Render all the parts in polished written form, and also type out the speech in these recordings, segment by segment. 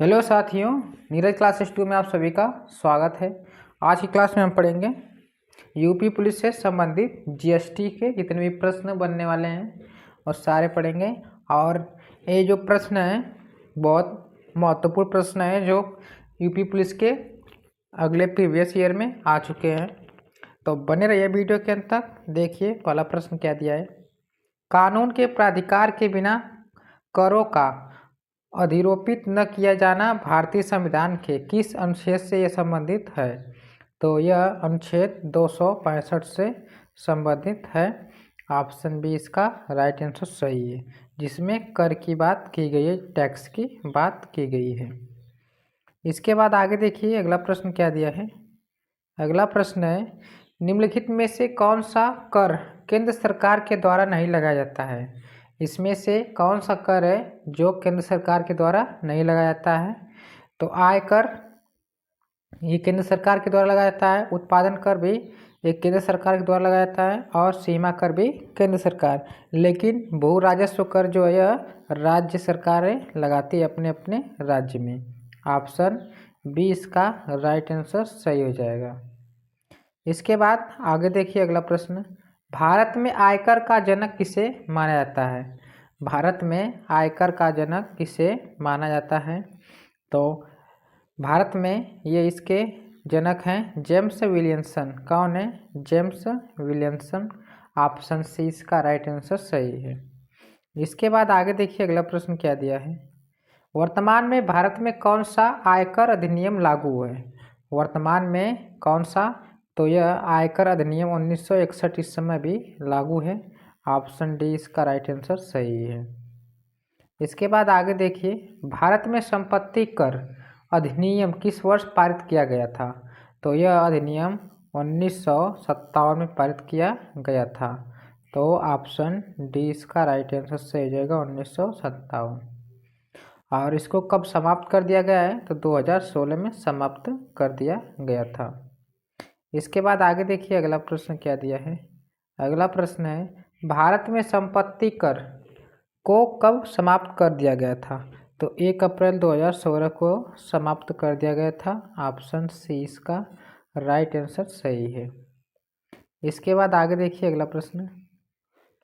Hello साथियों, Neeraj classes 2 में आप सभी का स्वागत है। आज की क्लास में हम पढ़ेंगे यूपी पुलिस से संबंधित जीएसटी के जितने भी प्रश्न बनने वाले हैं और सारे पढ़ेंगे। और ये जो प्रश्न है बहुत महत्वपूर्ण प्रश्न है जो यूपी पुलिस के अगले प्रीवियस ईयर में आ चुके हैं। तो बने रहिए वीडियो के अंत तक। देखिए पहला प्रश्न क्या दिया है। कानून के प्राधिकार के बिना करों का अधिरोपित न किया जाना भारतीय संविधान के किस अनुच्छेद से यह संबंधित है? तो यह अनुच्छेद 265 से संबंधित है। ऑप्शन बी इसका राइट आंसर सही है, जिसमें कर की बात की गई है, टैक्स की बात की गई है। इसके बाद आगे देखिए अगला प्रश्न क्या दिया है। अगला प्रश्न है, निम्नलिखित में से कौन सा कर केंद्र सरकार के द्वारा नहीं लगाया जाता है? इसमें से कौन सा कर है जो केंद्र सरकार के द्वारा नहीं लगाया जाता है? तो आय कर ये केंद्र सरकार के द्वारा लगाया जाता है, उत्पादन कर भी ये केंद्र सरकार के द्वारा लगाया जाता है और सीमा कर भी केंद्र सरकार। लेकिन भू राजस्व कर जो है यह राज्य सरकारें लगाती है अपने अपने राज्य में। ऑप्शन बी इसका राइट आंसर सही हो जाएगा। इसके बाद आगे देखिए अगला प्रश्न, भारत में आयकर का जनक किसे माना जाता है? भारत में आयकर का जनक किसे माना जाता है? तो भारत में ये इसके जनक हैं जेम्स विलियमसन। कौन है? James Williamson. ऑप्शन सी इसका राइट आंसर सही है। इसके बाद आगे देखिए अगला प्रश्न क्या दिया है। वर्तमान में भारत में कौन सा आयकर अधिनियम लागू है? वर्तमान में कौन सा? तो यह आयकर अधिनियम 1961 इस समय भी लागू है। ऑप्शन डी इसका राइट आंसर सही है। इसके बाद आगे देखिए, भारत में संपत्ति कर अधिनियम किस वर्ष पारित किया गया था? तो यह अधिनियम 1957 में पारित किया गया था। तो ऑप्शन डी इसका राइट आंसर सही हो जाएगा 1957। और इसको कब समाप्त कर दिया गया है? तो 2016 में समाप्त कर दिया गया था। इसके बाद आगे देखिए अगला प्रश्न क्या दिया है। अगला प्रश्न है, भारत में संपत्ति कर को कब समाप्त कर दिया गया था? तो 1 अप्रैल 2016 को समाप्त कर दिया गया था। ऑप्शन सी इसका राइट आंसर सही है। इसके बाद आगे देखिए अगला प्रश्न,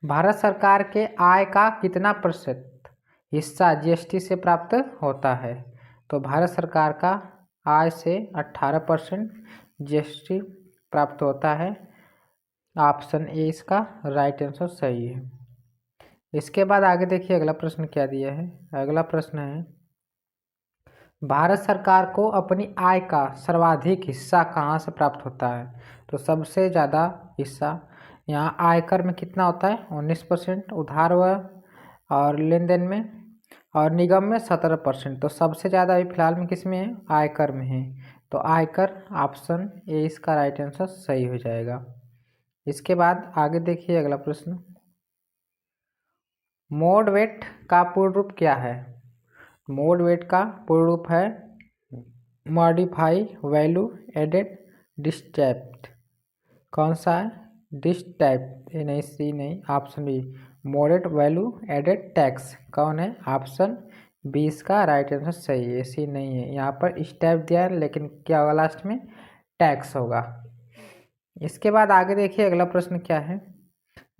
भारत सरकार के आय का कितना प्रतिशत हिस्सा जीएसटी से प्राप्त होता है? तो भारत सरकार का आय से 18% जीएसटी प्राप्त होता है। ऑप्शन ए इसका राइट आंसर सही है। इसके बाद आगे देखिए अगला प्रश्न क्या दिया है। अगला प्रश्न है, भारत सरकार को अपनी आय का सर्वाधिक हिस्सा कहाँ से प्राप्त होता है? तो सबसे ज़्यादा हिस्सा यहाँ आयकर में कितना होता है? 19%, उधार और लेन देन में, और निगम में 17%। तो सबसे ज़्यादा अभी फिलहाल में किस में है? आयकर में है। तो आयकर ऑप्शन ए इसका राइट आंसर सही हो जाएगा। इसके बाद आगे देखिए अगला प्रश्न, मोड वेट का पूर्ण रूप क्या है? मोड वेट का पूर्ण रूप है मॉडिफाई वैल्यू एडेड डिस्टैप्ड। कौन सा है? डिस्टैप्ड, ये नहीं, सी नहीं, option B moded value added tax. कौन है? ऑप्शन बी इसका राइट आंसर सही है, सी नहीं है। यहाँ पर स्टैप दिया है लेकिन क्या होगा लास्ट में? टैक्स होगा। इसके बाद आगे देखिए अगला प्रश्न क्या है।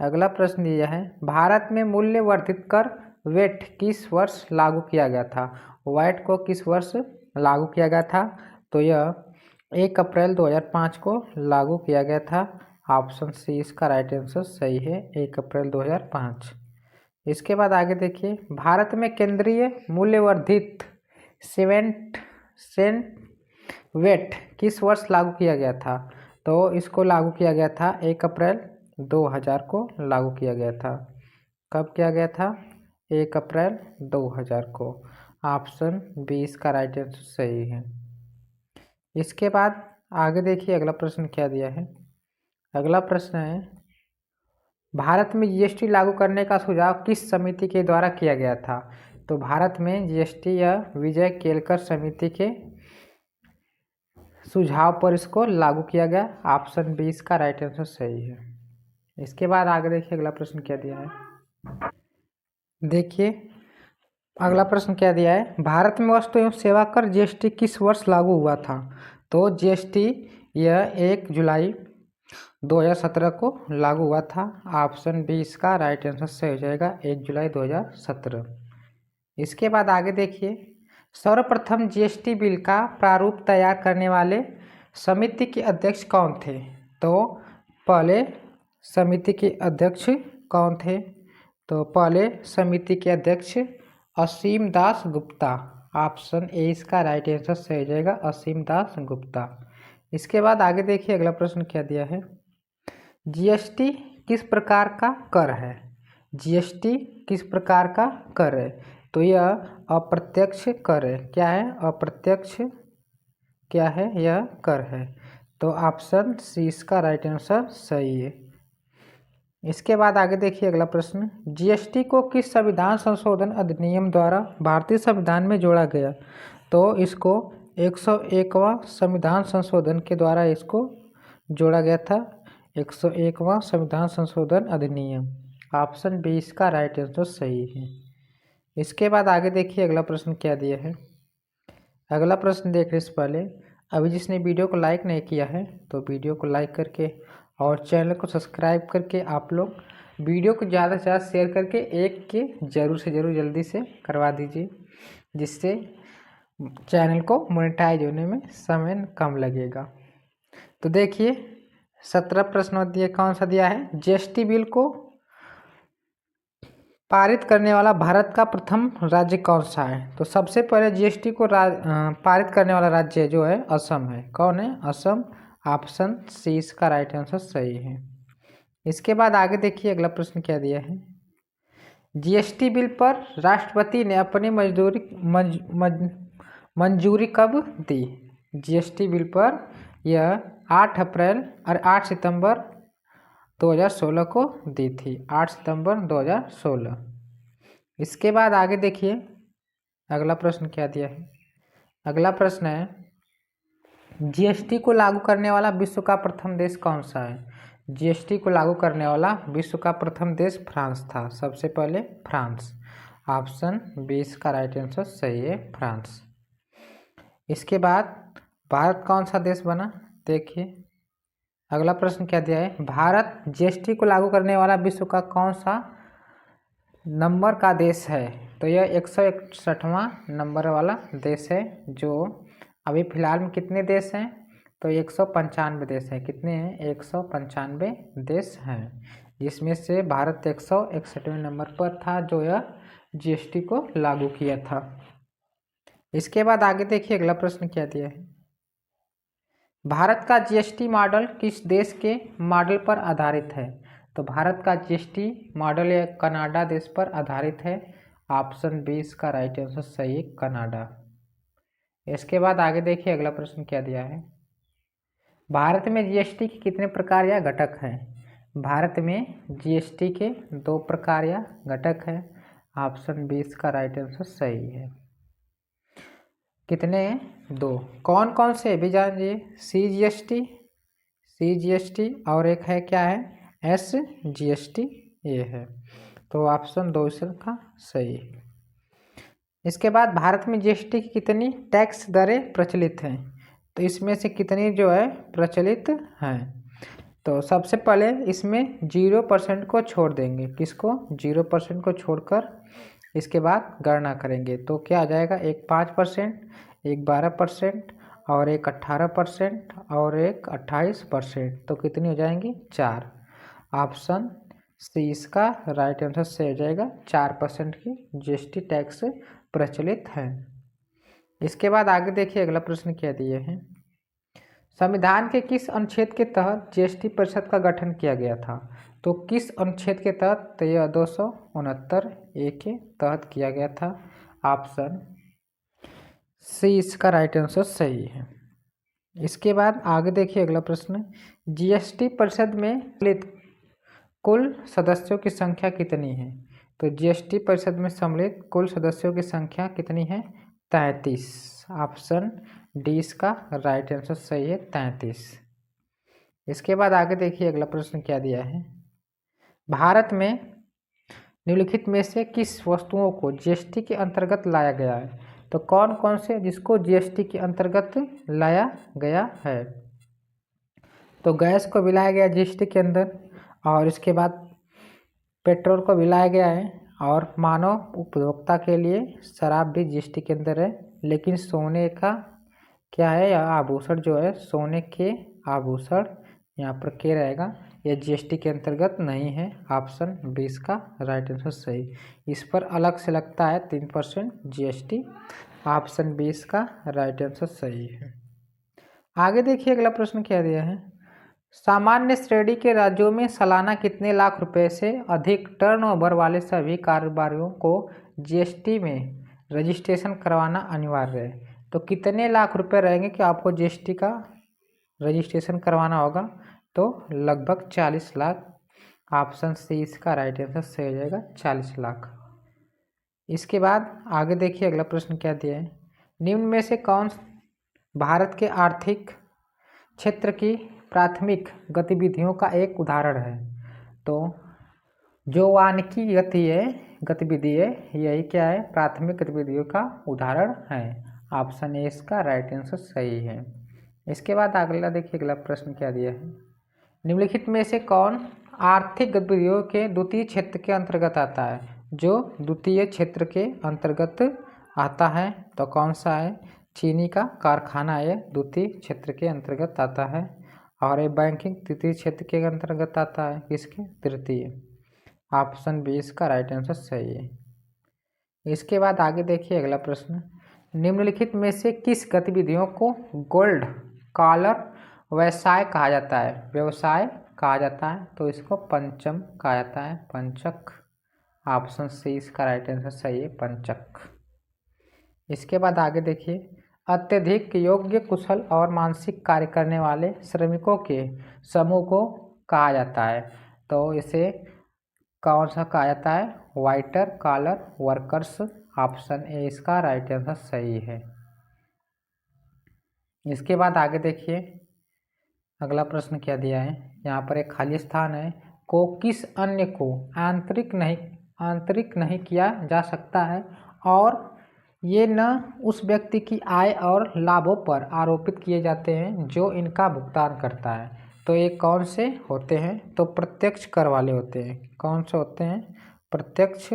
अगला प्रश्न दिया है, भारत में मूल्य वर्धित कर वेट किस वर्ष लागू किया गया था? वैट को किस वर्ष लागू किया गया था? तो यह 1 अप्रैल 2005 को लागू किया गया था। ऑप्शन सी इसका राइट आंसर सही है, 1 अप्रैल 2005। इसके बाद आगे देखिए, भारत में केंद्रीय मूल्यवर्धित सेंट वेट किस वर्ष लागू किया गया था? तो इसको लागू किया गया था 1 अप्रैल 2000 को लागू किया गया था। कब किया गया था? 1 अप्रैल 2000 को। ऑप्शन बी इसका राइट आंसर सही है। इसके बाद आगे देखिए अगला प्रश्न क्या दिया है। अगला प्रश्न है, भारत में जीएसटी लागू करने का सुझाव किस समिति के द्वारा किया गया था? तो भारत में जीएसटी या विजय केलकर समिति के सुझाव पर इसको लागू किया गया। ऑप्शन बी इसका राइट आंसर सही है। इसके बाद आगे देखिए अगला प्रश्न क्या दिया है। देखिए अगला प्रश्न क्या दिया है, भारत में वस्तु एवं सेवा कर जीएसटी किस वर्ष लागू हुआ था? तो जीएसटी यह 1 जुलाई 2017 को लागू हुआ था। ऑप्शन बी इसका राइट आंसर सही हो जाएगा, 1 जुलाई 2017। इसके बाद आगे देखिए, सर्वप्रथम जीएसटी बिल का प्रारूप तैयार करने वाले समिति के अध्यक्ष कौन थे? तो पहले समिति के अध्यक्ष कौन थे? तो पहले समिति के अध्यक्ष असीम दास गुप्ता। ऑप्शन ए इसका राइट आंसर सही हो जाएगा, असीम दास गुप्ता। इसके बाद आगे देखिए, अगला प्रश्न क्या दिया है, जीएसटी किस प्रकार का कर है? जीएसटी किस प्रकार का कर है? तो यह अप्रत्यक्ष कर है। क्या है? अप्रत्यक्ष क्या है? यह कर है। तो ऑप्शन सी इसका राइट आंसर सही है। इसके बाद आगे देखिए, अगला प्रश्न, जीएसटी को किस संविधान संशोधन अधिनियम द्वारा भारतीय संविधान में जोड़ा गया? तो इसको 101वां संविधान संशोधन के द्वारा इसको जोड़ा गया था, 101वां संविधान संशोधन अधिनियम। ऑप्शन बी इसका राइट आंसर सही है। इसके बाद आगे देखिए, अगला प्रश्न क्या दिया है। अगला प्रश्न देखने से पहले अभी जिसने वीडियो को लाइक नहीं किया है तो वीडियो को लाइक करके और चैनल को सब्सक्राइब करके आप लोग वीडियो को ज़्यादा से ज़्यादा शेयर करके एक के ज़रूर से ज़रूर जल्दी से करवा दीजिए, जिससे चैनल को मोनेटाइज होने में समय कम लगेगा। तो देखिए, 17 प्रश्न दिए, कौन सा दिया है, जीएसटी बिल को पारित करने वाला भारत का प्रथम राज्य कौन सा है? तो सबसे पहले जीएसटी को पारित करने वाला राज्य जो है असम है। कौन है? असम। ऑप्शन सी इसका राइट आंसर सही है। इसके बाद आगे देखिए, अगला प्रश्न क्या दिया है, जीएसटी बिल पर राष्ट्रपति ने अपनी मंजूरी कब दी? जीएसटी बिल पर यह 8 अप्रैल और 8 सितंबर 2016 को दी थी, 8 सितंबर 2016। इसके बाद आगे देखिए, अगला प्रश्न क्या दिया है। अगला प्रश्न है, जीएसटी को लागू करने वाला विश्व का प्रथम देश कौन सा है? जीएसटी को लागू करने वाला विश्व का प्रथम देश फ्रांस था, सबसे पहले फ्रांस। ऑप्शन बी इसका राइट आंसर सही है, फ्रांस। इसके बाद भारत कौन सा देश बना? देखिए, अगला प्रश्न क्या दिया है, भारत जीएसटी को लागू करने वाला विश्व का कौन सा नंबर का देश है? तो यह 161वां नंबर वाला देश है। जो अभी फिलहाल में कितने देश हैं? तो 195 देश हैं। कितने हैं? 195 देश हैं, जिसमें से भारत 161वें नंबर पर था जो यह जीएसटी को लागू किया था। इसके बाद आगे देखिए, अगला प्रश्न क्या दिया है, भारत का जीएसटी मॉडल किस देश के मॉडल पर आधारित है? तो भारत का जीएसटी मॉडल यह कनाडा देश पर आधारित है। ऑप्शन बी इसका राइट आंसर सही है, कनाडा। इसके बाद आगे देखिए, अगला प्रश्न क्या दिया है, भारत में जीएसटी के कितने प्रकार या घटक हैं? भारत में जीएसटी के 2 प्रकार या घटक हैं। ऑप्शन बी इसका राइट आंसर सही है। कितने हैं? 2। कौन कौन से भी जानिए, सीजीएसटी और एक है क्या है, एसजीएसटी ये है। तो ऑप्शन 2 इसका सही है। इसके बाद भारत में जीएसटी की कितनी टैक्स दरें प्रचलित हैं? तो इसमें से कितनी जो है प्रचलित हैं? तो सबसे पहले इसमें 0% को छोड़ देंगे। किसको? 0% को छोड़कर इसके बाद गणना करेंगे तो क्या आ जाएगा, एक 5%, एक 12% और एक 18% और एक 28%। तो कितनी हो जाएंगी? 4। ऑप्शन सी इसका राइट आंसर से हो जाएगा, 4% की जीएसटी टैक्स प्रचलित है। इसके बाद आगे देखिए, अगला प्रश्न क्या दिए हैं, संविधान के किस अनुच्छेद के तहत जीएसटी परिषद का गठन किया गया था? तो किस अनुच्छेद के तहत? तो यह 269(a) के तहत किया गया था। ऑप्शन सी इसका राइट आंसर सही है। इसके बाद आगे देखिए, अगला प्रश्न, जीएसटी परिषद में सम्मिलित कुल सदस्यों की संख्या कितनी है? तो जीएसटी परिषद में सम्मिलित कुल सदस्यों की संख्या कितनी है? 33। ऑप्शन डी इसका राइट आंसर सही है, 33। इसके बाद आगे देखिए, अगला प्रश्न क्या दिया है, भारत में निम्नलिखित में से किस वस्तुओं को जीएसटी के अंतर्गत लाया गया है? तो कौन कौन से जिसको जीएसटी के अंतर्गत लाया गया है? तो गैस को भी लाया गया जीएसटी के अंदर, और इसके बाद पेट्रोल को भी लाया गया है, और मानव उपभोक्ता के लिए शराब भी जीएसटी के अंदर है। लेकिन सोने का क्या है, या आभूषण जो है, सोने के आभूषण यहाँ पर क्या रहेगा, यह जीएसटी के अंतर्गत नहीं है। ऑप्शन 20 का राइट आंसर सही। इस पर अलग से लगता है 3% जीएसटी। ऑप्शन 20 का राइट आंसर सही है। आगे देखिए अगला प्रश्न क्या दिया है। सामान्य श्रेणी के राज्यों में सालाना कितने लाख रुपए से अधिक टर्नओवर वाले सभी कारोबारियों को जीएसटी में रजिस्ट्रेशन करवाना अनिवार्य है? तो कितने लाख रुपए रहेंगे कि आपको जीएसटी का रजिस्ट्रेशन करवाना होगा? तो लगभग 40 लाख। ऑप्शन सी इसका राइट आंसर सही हो जाएगा, 40 लाख। इसके बाद आगे देखिए अगला प्रश्न क्या दिया है। निम्न में से कौन भारत के आर्थिक क्षेत्र की प्राथमिक गतिविधियों का एक उदाहरण है? तो जो वानिकी गतिविधि है, यही क्या है, प्राथमिक गतिविधियों का उदाहरण है। ऑप्शन ए इसका राइट आंसर सही है। इसके बाद अगला देखिए अगला प्रश्न क्या दिया है। निम्नलिखित में से कौन आर्थिक गतिविधियों के द्वितीय क्षेत्र के अंतर्गत आता है? जो द्वितीय क्षेत्र के अंतर्गत आता है तो कौन सा है? चीनी का कारखाना है, द्वितीय क्षेत्र के अंतर्गत आता है। और ये बैंकिंग तृतीय क्षेत्र के अंतर्गत आता है, किसके? तृतीय। ऑप्शन 20 का राइट आंसर सही है। इसके बाद आगे देखिए अगला प्रश्न। निम्नलिखित में से किस गतिविधियों को गोल्ड कॉलर व्यवसाय कहा जाता है? व्यवसाय कहा जाता है तो इसको पंचम कहा जाता है, पंचक। ऑप्शन सी इसका राइट आंसर सही है, पंचक। इसके बाद आगे देखिए। अत्यधिक योग्य, कुशल और मानसिक कार्य करने वाले श्रमिकों के समूह को कहा जाता है। तो इसे कौन सा कहा जाता है? वाइटर कॉलर वर्कर्स। ऑप्शन ए इसका राइट आंसर सही है। इसके बाद आगे देखिए अगला प्रश्न क्या दिया है। यहाँ पर एक खाली स्थान है। को किस अन्य को आंतरिक नहीं किया जा सकता है और ये न उस व्यक्ति की आय और लाभों पर आरोपित किए जाते हैं जो इनका भुगतान करता है? तो ये कौन से होते हैं? तो प्रत्यक्ष कर वाले होते हैं। कौन से होते हैं? प्रत्यक्ष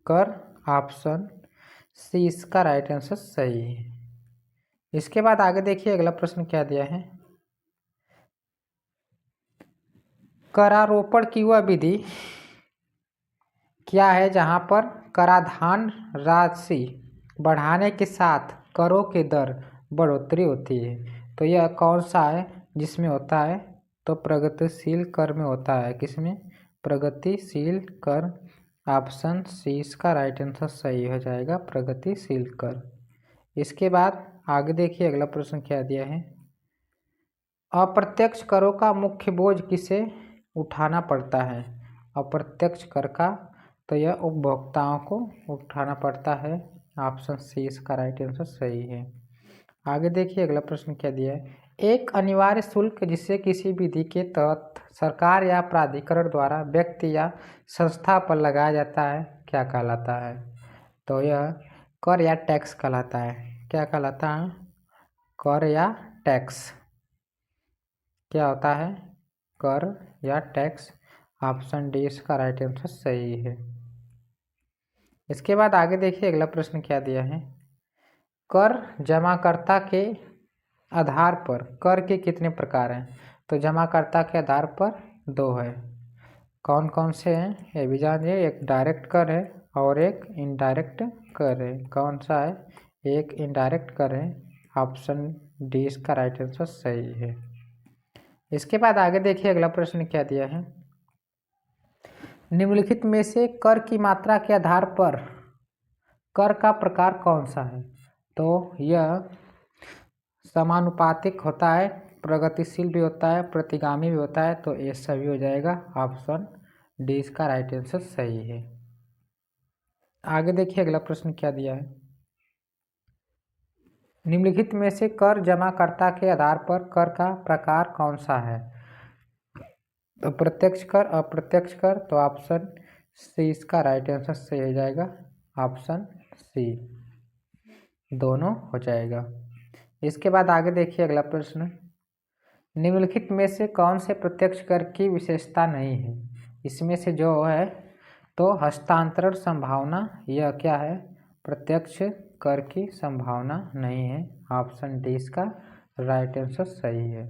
कर। ऑप्शन सी इसका राइट आंसर सही है। इसके बाद आगे देखिए अगला प्रश्न क्या दिया है। करारोपण की वह विधि क्या है जहां पर कराधान राशि बढ़ाने के साथ करों की दर बढ़ोतरी होती है? तो यह कौन सा है जिसमें होता है? तो प्रगतिशील कर में होता है। किसमें? प्रगतिशील कर। ऑप्शन सी इसका राइट आंसर सही हो जाएगा, प्रगतिशील कर। इसके बाद आगे देखिए अगला प्रश्न क्या दिया है। अप्रत्यक्ष करों का मुख्य बोझ किसे उठाना पड़ता है? अप्रत्यक्ष कर का तो यह उपभोक्ताओं को उठाना पड़ता है। ऑप्शन सी इसका राइट आंसर सही है। आगे देखिए अगला प्रश्न क्या दिया है। एक अनिवार्य शुल्क जिसे किसी विधि के तहत सरकार या प्राधिकरण द्वारा व्यक्ति या संस्था पर लगाया जाता है, क्या कहलाता है? तो यह कर या टैक्स कहलाता है। क्या कहलाता है? कर या टैक्स। क्या होता है? कर या टैक्स। ऑप्शन डी इसका राइट आंसर सही है। इसके बाद आगे देखिए अगला प्रश्न क्या दिया है। कर जमाकर्ता के आधार पर कर के कितने प्रकार हैं? तो जमाकर्ता के आधार पर 2 है। कौन कौन से हैं ये भी जानिए। एक डायरेक्ट कर है और एक इनडायरेक्ट कर है। कौन सा है? एक इनडायरेक्ट कर है। ऑप्शन डी इसका राइट आंसर सही है। इसके बाद आगे देखिए अगला प्रश्न क्या दिया है। निम्नलिखित में से कर की मात्रा के आधार पर कर का प्रकार कौन सा है? तो यह समानुपातिक होता है, प्रगतिशील भी होता है, प्रतिगामी भी होता है। तो ये सभी हो जाएगा। ऑप्शन डी इसका राइट आंसर सही है। आगे देखिए अगला प्रश्न क्या दिया है। निम्नलिखित में से कर जमाकर्ता के आधार पर कर का प्रकार कौन सा है? तो प्रत्यक्ष कर, अप्रत्यक्ष कर। तो ऑप्शन सी इसका राइट आंसर सही हो जाएगा, ऑप्शन सी दोनों हो जाएगा। इसके बाद आगे देखिए अगला प्रश्न, निम्नलिखित में से कौन से प्रत्यक्ष कर की विशेषता नहीं है? इसमें से जो है तो हस्तांतरण संभावना, यह क्या है? प्रत्यक्ष कर की संभावना नहीं है, ऑप्शन डी इसका राइट आंसर सही है।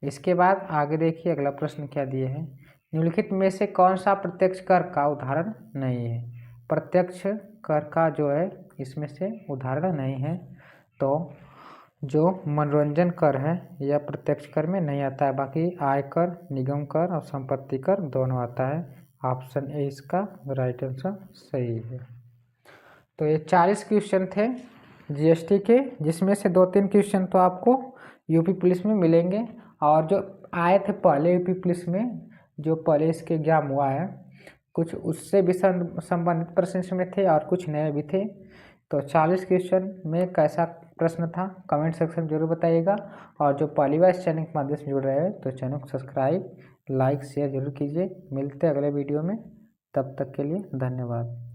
इसके बाद आगे देखिए अगला प्रश्न क्या दिए हैं, निम्नलिखित में से कौन सा प्रत्यक्ष कर का उदाहरण नहीं है? प्रत्यक्ष कर का जो है इसमें से उदाहरण नहीं है, तो जो मनोरंजन कर है यह प्रत्यक्ष कर में नहीं आता है, बाकी आयकर, निगम कर और संपत्ति कर दोनों आता है, ऑप्शन ए इसका राइट आंसर सही है। तो ये 40 क्वेश्चन थे जीएसटी के, जिसमें से 2-3 क्वेश्चन तो आपको यूपी पुलिस में मिलेंगे, और जो आए थे पहले यूपी पुलिस में, जो पहले इसके एग्जाम हुआ है, कुछ उससे भी संबंधित प्रश्न इसमें थे और कुछ नए भी थे। तो 40 क्वेश्चन में कैसा प्रश्न था कमेंट सेक्शन में जरूर बताइएगा, और जो पहली बार इस चैनल के माध्यम से जुड़ रहे हैं तो चैनल को सब्सक्राइब, लाइक, शेयर जरूर कीजिए। मिलते हैं अगले वीडियो में, तब तक के लिए धन्यवाद।